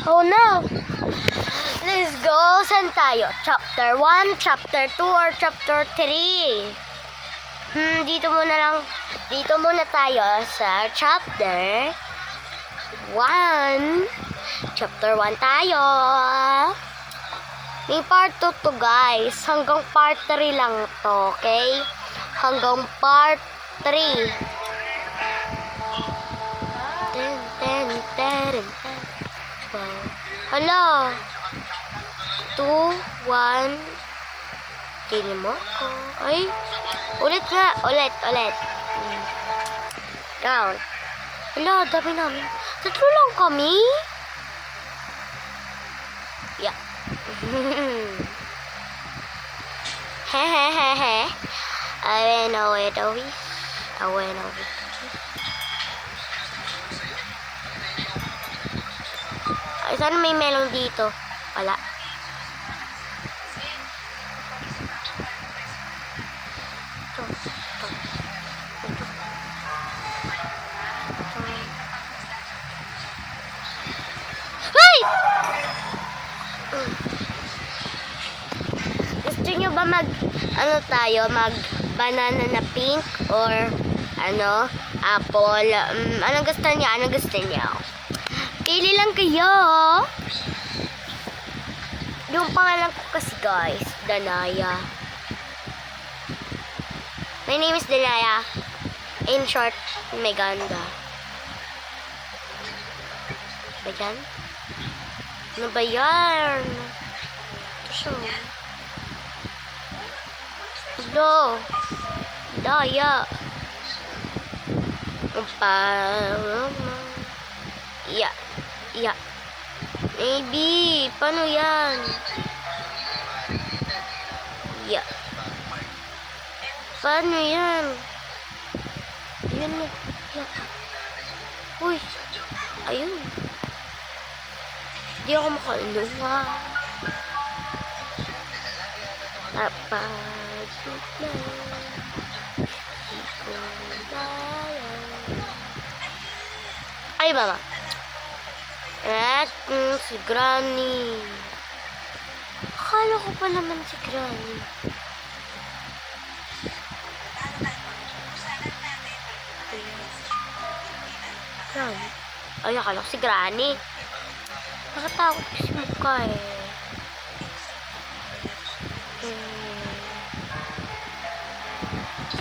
Oh no! Let's go! Saan tayo? Chapter 1, Chapter 2, or Chapter 3? Dito muna tayo sa Chapter 1. Chapter 1 tayo. May part 2 to guys. Hanggang part 3 lang to, okay? Hanggang part 3. Hala. 2, 1. Tingin mo ako. Ay. Ulit nga. Ulit. Count. Hala, dami namin. Tatlo lang kami. Yeah. Hehehehe. I know it, Ovi. Ay, sana may melon dito. Wala. Hey! Gusto nyo ba mag banana na pink or apple? Anong gusto niyo? Pili lang kayo. Yung pangalan ko kasi guys, Danaya. My name is Danaya. In short, Meganda. Ba yan? Ano ba yan? So, Daya. Yeah. Maybe. Paano yan? Yeah. Paano yan? Yan na. Yeah. Uy. Ayun. Hindi ako makaluha. Napagod na. Ay, mama. At si Granny. Akala ko pa naman si Granny. Granny? Ay, akala ko si Granny. Nakatakot kasi mukha eh.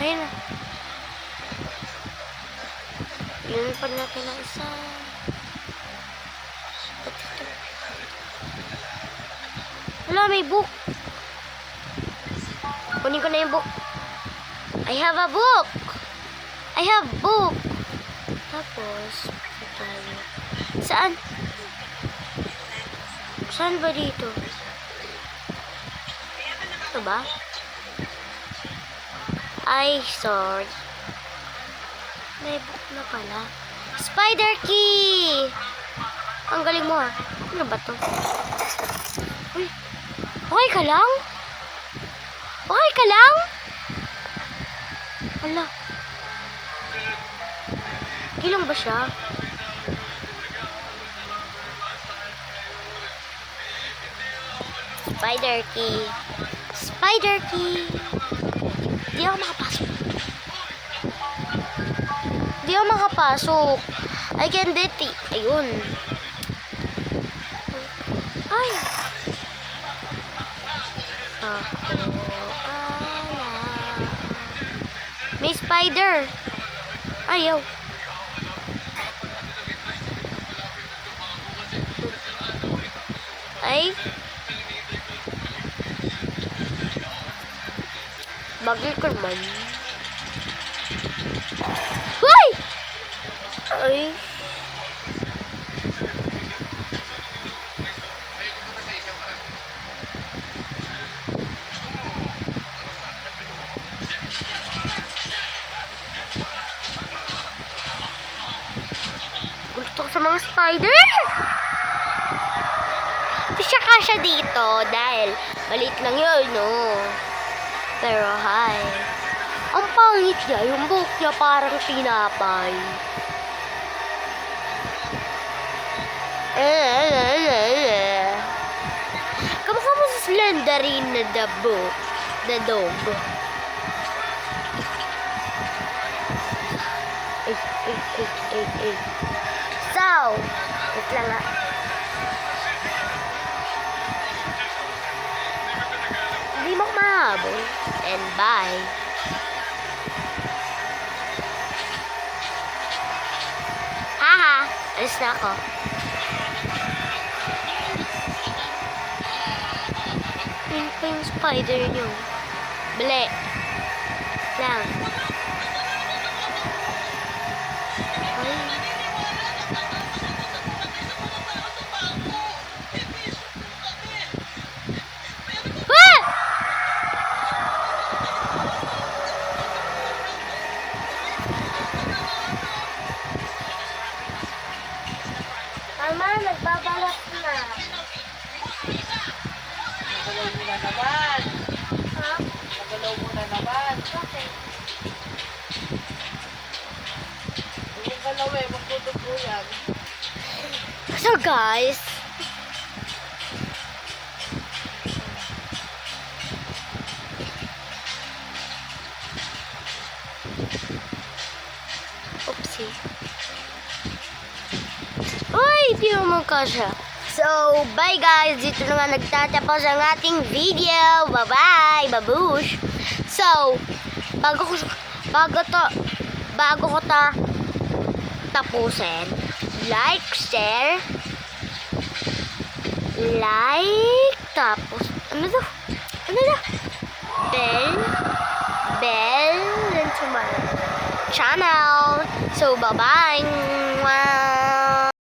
Ayun na. Yun pa natin ang isa. Wala, may book. Kunin ko na yung book. I have a book. Tapos, tayo. Saan? Saan ba dito? Ito ba? Ay, sorry. May book na pala. Spider key! Ang galing mo ah. Ano ba to? Uy. Okay ka lang? Hala. Kilang ba siya? Spider key. Di ako makapasok. I can do it. Ayun. Ay. May spider. Ayaw. Ay. Bagay ko naman. Hoy! Ay. Gusto ko sa mga spider. Hindi siya kasya dito dahil maliit lang yun, no? Pero hi. Ang pangit niya, yung buhok niya parang tinapay. legendary na dog. So, wait lang nga. Hindi mo ako mahabol. And bye. Haha, alis na ako. Yun pa yung spider nyo. Bale. Lang. Ay. Ah! Mama, nagbabalak na. Nagalaw mo na naman. Ha? Nagalaw mo na naman. Okay. Yung galaw eh, magtutupo yan. So guys, oopsie. Uy, di mo kasha. So, bye guys. Dito na nga nagtatapos ang ating video. Bye-bye, babush. So, bago ko tapusin, tapos, ano to? Bell, into my channel. So, bye-bye.